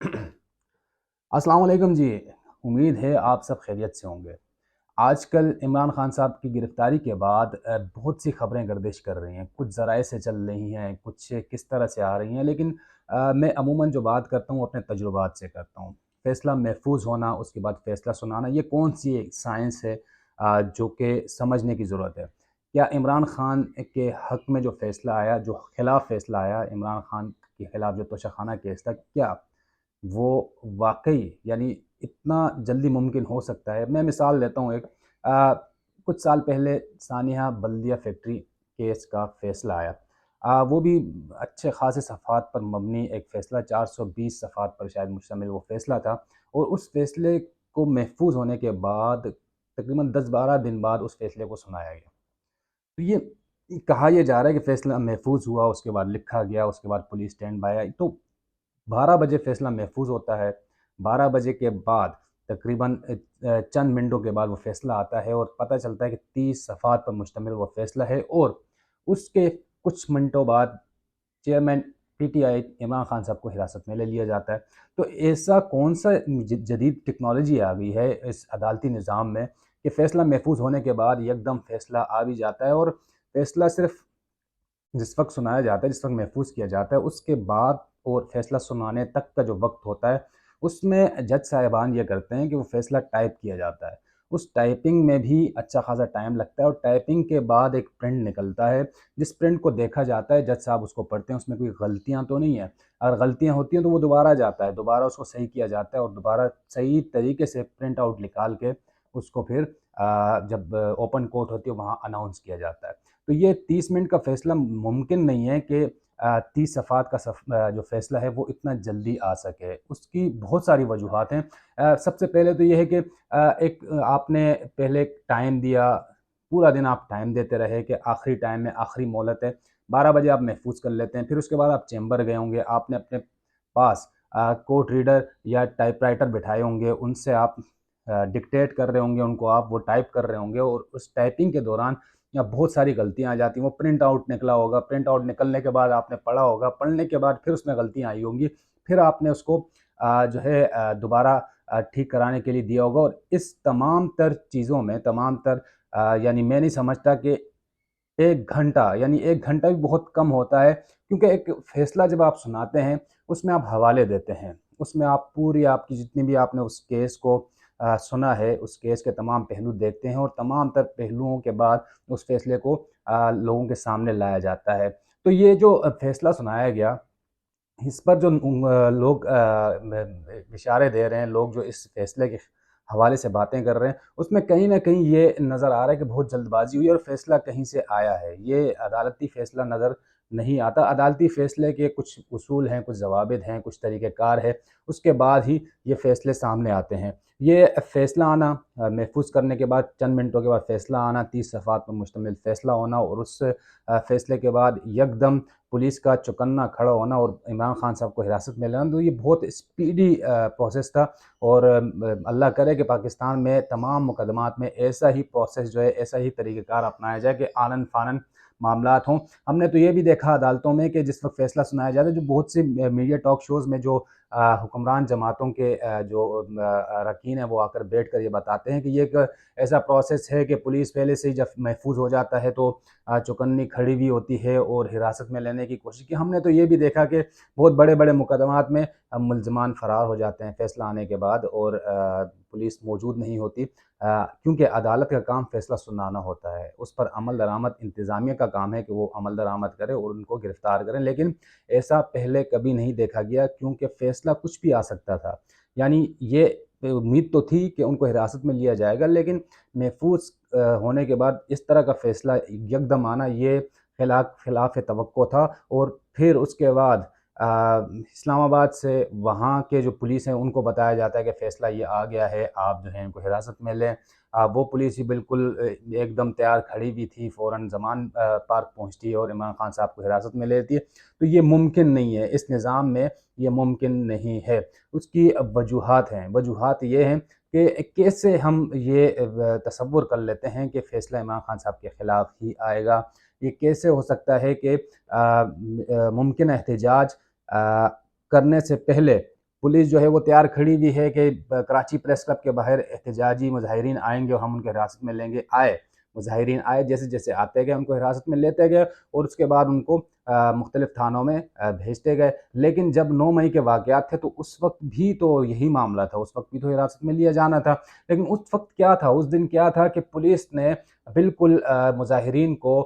अस्सलाम वालेकुम जी। उम्मीद है आप सब खैरियत से होंगे। आजकल इमरान खान साहब की गिरफ़्तारी के बाद बहुत सी ख़बरें गर्दिश कर रही हैं। कुछ ज़राए से चल रही हैं, कुछ किस तरह से आ रही हैं, लेकिन मैं अमूमन जो बात करता हूँ अपने तजुर्बात से करता हूँ। फ़ैसला महफ़ूज़ होना, उसके बाद फ़ैसला सुनाना, ये कौन-सी एक साइंस है जो कि समझने की ज़रूरत है। क्या इमरान खान के हक़ में जो फ़ैसला आया, जो खिलाफ़ फ़ैसला आया, इमरान खान के खिलाफ़ जो तोशाखाना केस था, क्या वो वाक़ई यानी इतना जल्दी मुमकिन हो सकता है? मैं मिसाल लेता हूँ एक अ, कुछ साल पहले सानिया बल्दिया फैक्ट्री केस का फ़ैसला आया। वो भी अच्छे ख़ासे सफ़हात पर मबनी एक फ़ैसला 420 सफ़हात पर शायद मुश्तमिल वो फ़ैसला था और उस फ़ैसले को महफ़ूज़ होने के बाद तकरीबन 10-12 दिन बाद उस फ़ैसले को सुनाया गया। तो ये कहा ये जा रहा है कि फ़ैसला महफ़ूज़ हुआ, उसके बाद लिखा गया, उसके बाद पुलिस स्टैंड बाय आई। तो 12 बजे फ़ैसला महफ़ूज़ होता है। 12 बजे के बाद तकरीबन चंद मिनटों के बाद वो फ़ैसला आता है और पता चलता है कि 30 सफ़हात पर मुश्तमिल वो फ़ैसला है और उसके कुछ मिनटों बाद चेयरमैन पीटीआई इमरान खान साहब को हिरासत में ले लिया जाता है। तो ऐसा कौन-सा जदीद टेक्नोलॉजी आ गई है इस अदालती निज़ाम में कि फ़ैसला महफ़ूज़ होने के बाद यकदम फ़ैसला आ भी जाता है और फ़ैसला सिर्फ़ जिस वक़्त सुनाया जाता है, जिस वक़्त महफ़ूज़ किया जाता है, उसके बाद और फ़ैसला सुनाने तक का जो वक़्त होता है, उसमें जज साहिबान ये करते हैं कि वो फ़ैसला टाइप किया जाता है। उस टाइपिंग में भी अच्छा ख़ासा टाइम लगता है और टाइपिंग के बाद एक प्रिंट निकलता है, जिस प्रिंट को देखा जाता है, जज साहब उसको पढ़ते हैं, उसमें कोई गलतियाँ तो नहीं हैं। अगर गलतियाँ होती हैं, तो वो दोबारा जाता है, दोबारा उसको सही किया जाता है और दोबारा सही तरीके से प्रिंट आउट निकाल के उसको फिर जब ओपन कोर्ट होती है, वहाँ अनाउंस किया जाता है। तो ये 30 मिनट का फ़ैसला मुमकिन नहीं है कि 30 सफ़हात का जो फ़ैसला है वो इतना जल्दी आ सके। उसकी बहुत सारी वजूहात हैं। सबसे पहले तो ये है कि आपने पहले टाइम दिया, पूरा दिन आप टाइम देते रहे कि आखिरी टाइम में आखिरी मोहलत है, 12 बजे आप महफ़ूज़ कर लेते हैं। फिर उसके बाद आप चैम्बर गए होंगे, आपने अपने पास कोर्ट रीडर या टाइपराइटर बिठाए होंगे, उनसे आप डिक्टेट कर रहे होंगे उनको, आप वो टाइप कर रहे होंगे और उस टाइपिंग के दौरान या बहुत सारी गलतियाँ आ जाती हैं। वो प्रिंट आउट निकला होगा, प्रिंट आउट निकलने के बाद आपने पढ़ा होगा, पढ़ने के बाद फिर उसमें गलतियाँ आई होंगी, फिर आपने उसको जो है दोबारा ठीक कराने के लिए दिया होगा और इस तमाम तर चीज़ों में तमाम तर यानी मैं नहीं समझता कि 1 घंटा यानी 1 घंटा भी बहुत कम होता है क्योंकि एक फ़ैसला जब आप सुनाते हैं, उसमें आप हवाले देते हैं। उसमें आप पूरी आपकी जितनी भी आपने उस केस को सुना है, उस केस के तमाम पहलू देखते हैं और तमाम तर पहलुओं के बाद उस फ़ैसले को लोगों के सामने लाया जाता है। तो ये जो फ़ैसला सुनाया गया इस पर जो लोग इशारे दे रहे हैं, लोग जो इस फैसले के हवाले से बातें कर रहे हैं, उसमें कहीं न कहीं ये नज़र आ रहा है कि बहुत जल्दबाज़ी हुई और फैसला कहीं से आया है। ये अदालती फैसला नज़र नहीं आता। अदालती फैसले के कुछ उसूल हैं, कुछ ज़वाबित हैं, कुछ तरीक़ेकार है, उसके बाद ही ये फैसले सामने आते हैं। ये फैसला आना महफ़ूज़ करने के बाद चंद मिनटों के बाद फैसला आना, 30 सफ़हात पर मुश्तमिल फैसला होना और उस फैसले के बाद यकदम पुलिस का चौकन्ना खड़ा होना और इमरान खान साहब को हिरासत में लेना, तो ये बहुत स्पीडी प्रोसेस था और अल्लाह करे कि पाकिस्तान में तमाम मुकदमात में ऐसा ही प्रोसेस जो है, ऐसा ही तरीक़ेकार अपनाया जाए कि आनन-फानन मामलात हों। हमने तो ये भी देखा अदालतों में कि जिस वक़्त फ़ैसला सुनाया जाता है, जो बहुत सी मीडिया टॉक शोज़ में जो हुक्मरान जमातों के जो अरकान हैं, वो आकर बैठकर ये बताते हैं कि ये एक ऐसा प्रोसेस है कि पुलिस पहले से ही जब महफूज हो जाता है तो चौकन्नी खड़ी भी होती है और हिरासत में लेने की कोशिश की। हमने तो ये भी देखा कि बहुत बड़े-बड़े मुकदमात में मुल्ज़मान फ़रार हो जाते हैं फ़ैसला आने के बाद और पुलिस मौजूद नहीं होती क्योंकि अदालत का काम फ़ैसला सुनाना होता है। उस पर अमल दरामद इंतज़ामिया का काम है कि वो अमल दरामद करे और उनको गिरफ़्तार करें। लेकिन ऐसा पहले कभी नहीं देखा गया क्योंकि फ़ैसला कुछ भी आ सकता था। यानी ये उम्मीद तो थी कि उनको हिरासत में लिया जाएगा लेकिन महफूज़ होने के बाद इस तरह का फ़ैसला यकदम आना ये खिलाफ़ तवक्को था और फिर उसके बाद इस्लामाबाद से वहाँ के जो पुलिस हैं उनको बताया जाता है कि फ़ैसला ये आ गया है, आप जो है इनको हिरासत में लें। वो पुलिस भी बिल्कुल एकदम तैयार खड़ी भी थी, फ़ौरन ज़मान पार्क पहुँचती है और इमरान खान साहब को हिरासत में ले लेती है। तो ये मुमकिन नहीं है, इस निज़ाम में ये मुमकिन नहीं है। उसकी वजूहात हैं, वजूहात ये हैं कि कैसे हम ये तसव्वुर कर लेते हैं कि फ़ैसला इमरान खान साहब के ख़िलाफ़ ही आएगा। ये कैसे हो सकता है कि मुमकिन एहतिजाज करने से पहले पुलिस जो है वो तैयार खड़ी हुई है कि कराची प्रेस क्लब के बाहर एहतजाजी मुजाहिरीन आएंगे और हम उनको हिरासत में लेंगे। आए मुजाहिरीन आए, जैसे जैसे आते गए उनको हिरासत में लेते गए और उसके बाद उनको मुख्तलिफ थानों में भेजते गए। लेकिन जब 9 मई के वाक़यात थे तो उस वक्त भी तो यही मामला था, उस वक्त भी तो हिरासत में लिया जाना था। लेकिन उस वक्त क्या था, उस दिन क्या था कि पुलिस ने बिल्कुल मुजाहिरीन को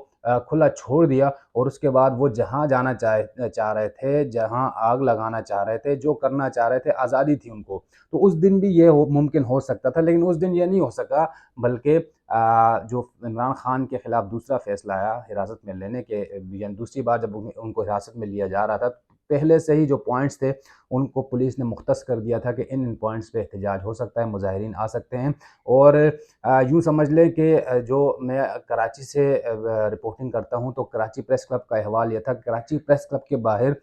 खुला छोड़ दिया और उसके बाद वो जहाँ जाना चाह रहे थे, जहाँ आग लगाना चाह रहे थे, जो करना चाह रहे थे, आज़ादी थी उनको। तो उस दिन भी ये मुमकिन हो सकता था, लेकिन उस दिन ये नहीं हो सका। बल्कि जो इमरान खान के ख़िलाफ़ दूसरा फ़ैसला आया हिरासत में लेने के, यानी दूसरी बार जब उनको हिरासत में लिया जा रहा था, पहले से ही जो पॉइंट्स थे उनको पुलिस ने मुख्तस कर दिया था कि इन पॉइंट्स पे एहतजाज हो सकता है, मुजाहिरीन आ सकते हैं। और यूँ समझ लें कि जो मैं कराची से रिपोर्टिंग करता हूँ, तो कराची प्रेस क्लब का अहवाल ये था कि कराची प्रेस क्लब के बाहर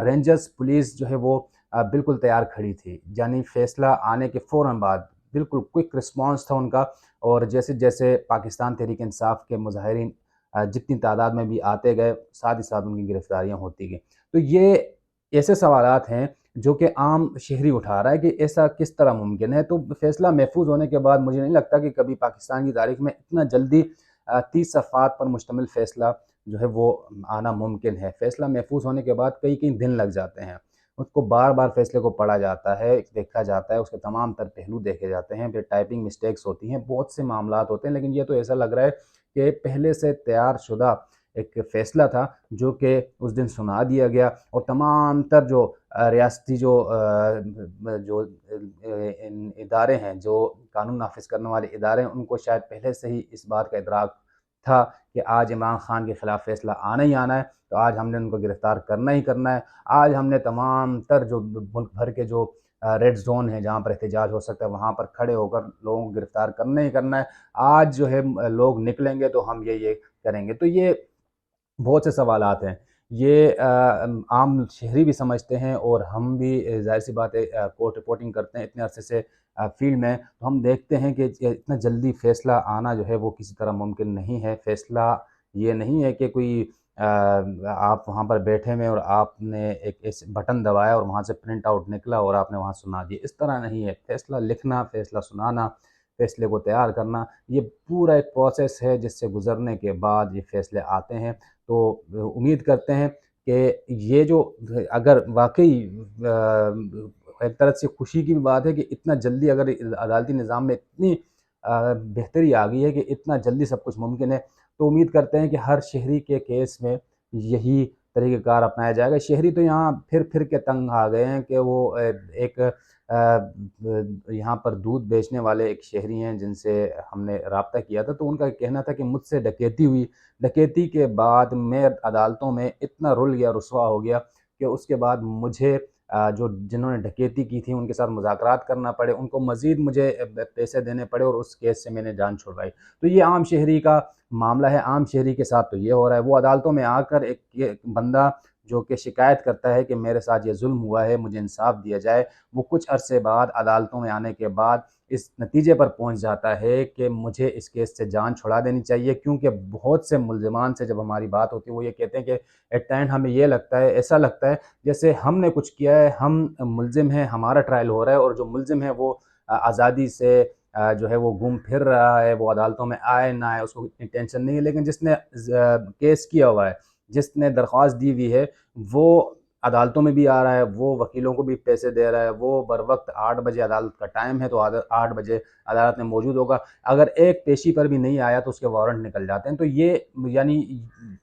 रेंजर्स पुलिस जो है वो बिल्कुल तैयार खड़ी थी। यानी फ़ैसला आने के फ़ौरन बाद बिल्कुल क्विक रिस्पॉन्स था उनका। और जैसे जैसे पाकिस्तान तहरीक इंसाफ के मुजाहिरीन जितनी तादाद में भी आते गए, साथ ही साथ उनकी गिरफ्तारियाँ होती गईं। तो ये ऐसे सवालात हैं जो कि आम शहरी उठा रहा है कि ऐसा किस तरह मुमकिन है। तो फ़ैसला महफूज होने के बाद मुझे नहीं लगता कि कभी पाकिस्तान की तारीख़ में इतना जल्दी 30 सफ़हात पर मुश्तमिल फ़ैसला जो है वो आना मुमकिन है। फ़ैसला महफूज होने के बाद कई दिन लग जाते हैं। उसको बार-बार फ़ैसले को पढ़ा जाता है, देखा जाता है, उसके तमाम तर पहलू देखे जाते हैं, फिर टाइपिंग मिस्टेक्स होती हैं, बहुत से मामलात होते हैं। लेकिन ये तो ऐसा लग रहा है कि पहले से तैयार शुदा एक फ़ैसला था जो कि उस दिन सुना दिया गया और तमाम तर जो रियासती जो इन इदारे हैं, जो कानून नाफ़िज़ करने वाले इदारे हैं, उनको शायद पहले से ही इस बात का इदराक था कि आज इमरान खान के ख़िलाफ़ फ़ैसला आना ही आना है, तो आज हमने उनको गिरफ़्तार करना ही करना है। आज हमने तमाम तर जो मुल्क भर के जो रेड ज़ोन हैं, जहाँ पर एहतजाज हो सकता है, वहाँ पर खड़े होकर लोगों को गिरफ़्तार करना ही करना है। आज जो है लोग निकलेंगे तो हम ये करेंगे। तो ये बहुत से सवालात हैं। ये आम शहरी भी समझते हैं और हम भी ज़ाहिर-सी बात है कोर्ट रिपोर्टिंग करते हैं इतने अरसे से फ़ील्ड में, तो हम देखते हैं कि इतना जल्दी फ़ैसला आना जो है वो किसी तरह मुमकिन नहीं है। फ़ैसला ये नहीं है कि कोई आप वहाँ पर बैठे हुए और आपने एक ऐसे बटन दबाया और वहाँ से प्रिंट आउट निकला और आपने वहाँ सुना दिया, इस तरह नहीं है। फ़ैसला लिखना, फ़ैसला सुनाना, फ़ैसले को तैयार करना, ये पूरा एक प्रोसेस है जिससे गुज़रने के बाद ये फ़ैसले आते हैं। तो उम्मीद करते हैं कि ये जो अगर वाक़ई एक तरह से खुशी की भी बात है कि इतना जल्दी अगर अदालती निज़ाम में इतनी बेहतरी आ गई है कि इतना जल्दी सब कुछ मुमकिन है, तो उम्मीद करते हैं कि हर शहरी के केस में यही तरीक़ेकार अपनाया जाएगा। शहरी तो यहाँ फिर के तंग आ गए हैं कि वो एक यहाँ पर दूध बेचने वाले एक शहरी हैं जिनसे हमने राब्ता किया था, तो उनका कहना था कि मुझसे डकैती हुई। डकैती के बाद मैं अदालतों में इतना रुल गया, रुसवा हो गया कि उसके बाद मुझे जो जिन्होंने डकैती की थी उनके साथ मुज़ाकरात करना पड़े, उनको मज़ीद मुझे पैसे देने पड़े और उस केस से मैंने जान छुड़वाई। तो ये आम शहरी का मामला है, आम शहरी के साथ तो ये हो रहा है। वो अदालतों में आकर एक बंदा जो कि शिकायत करता है कि मेरे साथ ये ज़ुल्म हुआ है, मुझे इंसाफ़ दिया जाए, वो कुछ अरसे बाद अदालतों में आने के बाद इस नतीजे पर पहुंच जाता है कि मुझे इस केस से जान छुड़ा देनी चाहिए। क्योंकि बहुत से मुल्ज़िमान से जब हमारी बात होती है वो ये कहते हैं कि एट द एंड हमें ये लगता है, ऐसा लगता है जैसे हमने कुछ किया है, हम मुल्ज़िम हैं, हमारा ट्रायल हो रहा है और जो मुल्ज़िम है वो आज़ादी से जो है वो घूम फिर रहा है, वो अदालतों में आए ना आए उसको इतनी टेंशन नहीं है। लेकिन जिसने केस किया हुआ है, जिसने दरख्वास्त दी हुई है, वो अदालतों में भी आ रहा है, वो वकीलों को भी पैसे दे रहा है, वो बर वक़्त 8 बजे अदालत का टाइम है तो 8 बजे अदालत में मौजूद होगा। अगर एक पेशी पर भी नहीं आया तो उसके वारंट निकल जाते हैं। तो ये यानी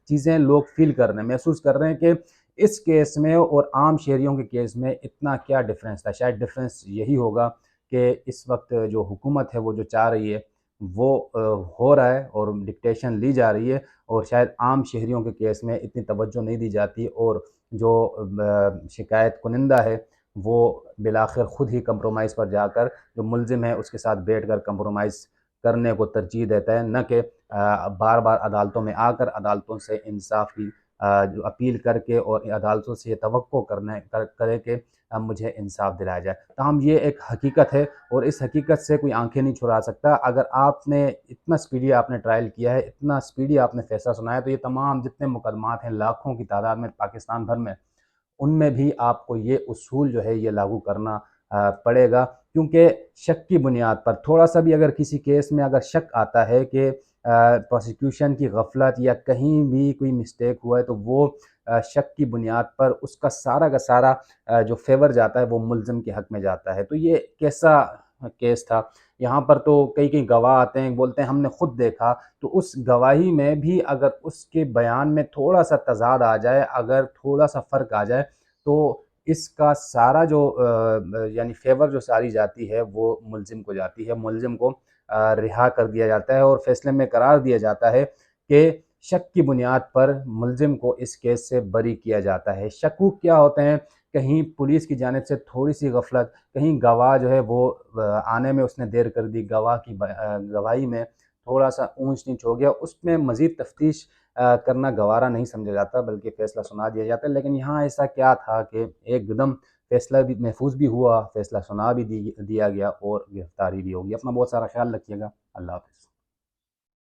चीज़ें लोग फ़ील कर रहे हैं, महसूस कर रहे हैं कि इस केस में और आम शहरियों के केस में इतना क्या डिफ़रेंस था। शायद डिफ़रेंस यही होगा कि इस वक़्त जो हुकूमत है वो जो चाह रही है वो हो रहा है और डिक्टेशन ली जा रही है और शायद आम शहरियों के केस में इतनी तवज्जो नहीं दी जाती और जो शिकायत कुनिंदा है वो बिलाखिर ख़ुद ही कंप्रोमाइज़ पर जाकर जो मुल्ज़िम है उसके साथ बैठकर कंप्रोमाइज़ करने को तरजीह देता है, न कि बार-बार अदालतों में आकर अदालतों से इंसाफ़ की जो अपील करके और अदालतों से ये तवक्को करे कि मुझे इंसाफ़ दिलाया जाए। ताहम ये एक हकीकत है और इस हकीकत से कोई आँखें नहीं चुरा सकता। अगर आपने इतना स्पीडी आपने ट्रायल किया है, इतना स्पीडी आपने फ़ैसला सुनाया, तो ये तमाम जितने मुकदमात हैं लाखों की तादाद में पाकिस्तान भर में, ان میں بھی آپ کو یہ اصول جو ہے یہ لاگو کرنا پڑے گا، کیونکہ شک کی بنیاد پر تھوڑا سا بھی اگر کسی کیس میں اگر شک آتا ہے کہ پروسیکیوشن کی غفلت یا کہیں بھی کوئی مسٹیک ہوا ہے، تو وہ شک کی بنیاد پر اس کا سارا جو فیور جاتا ہے وہ ملزم کے حق میں جاتا ہے۔ تو یہ کیسا کیس تھا؟ یہاں پر تو کئی گواہ آتے ہیں، بولتے ہیں ہم نے خود دیکھا، تو اس گواہی میں بھی اگر اس کے بیان میں تھوڑا سا تضاد آ جائے، اگر تھوڑا سا فرق آ جائے، تو اس کا سارا جو یعنی فیور جو ساری جاتی ہے وہ ملزم کو جاتی ہے، ملزم کو رہا کر دیا جاتا ہے اور فیصلے میں قرار دیا جاتا ہے کہ شک کی بنیاد پر ملزم کو اس کیس سے بری کیا جاتا ہے۔ شکوک کیا ہوتے ہیں؟ کہیں پولیس کی جانب سے تھوڑی سی غفلت، کہیں گواہ جو ہے وہ آنے میں اس نے دیر کر دی، گواہ کی گواہی میں تھوڑا سا اونچ نیچ ہو گیا، اس میں مزید تفتیش کرنا گوارا نہیں سمجھا جاتا بلکہ فیصلہ سنا دیا جاتا ہے۔ لیکن یہاں ایسا کیا تھا کہ ایک دم فیصلہ بھی محفوظ بھی ہوا، فیصلہ سنا بھی دیا گیا اور گرفتاری بھی ہوگی۔ اپنا بہت سارا خیال رکھیے گا۔ اللہ حافظ۔